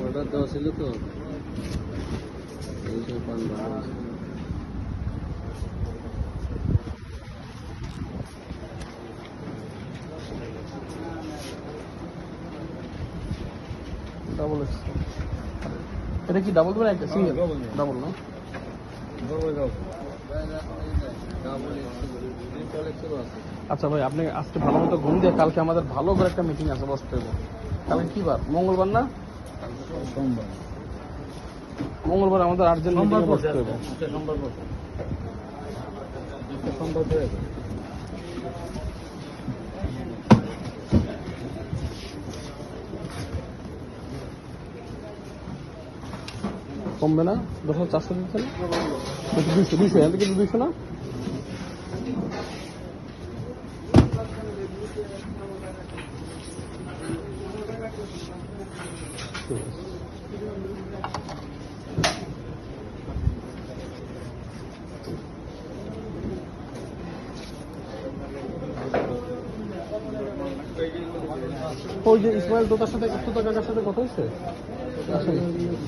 Order দেওয়া ছিল তো এইসব পান ভালো আছে। ডাবল এটা কি ডাবল দেবেন একটা সিঙ্গেল? ডাবল না? আচ্ছা ভাই, আপনি আজকে ভালো মতো ঘুম দিয়ে কালকে আমাদের ভালো করে একটা মিটিং আছে, বসতে হবে। কালকে কি বার? মঙ্গলবার না? সোমবার। মঙ্গলবার আমাদের আর্জেন্ট মিটিং বসতে হবে। সোমবার সোমবার করে কমবে না? 10,400 দিচ্ছে না? 200 এখান থেকে 200 না? ওই যে ইসমাইল তোতার সাথে কাকার সাথে কথা হয়েছে?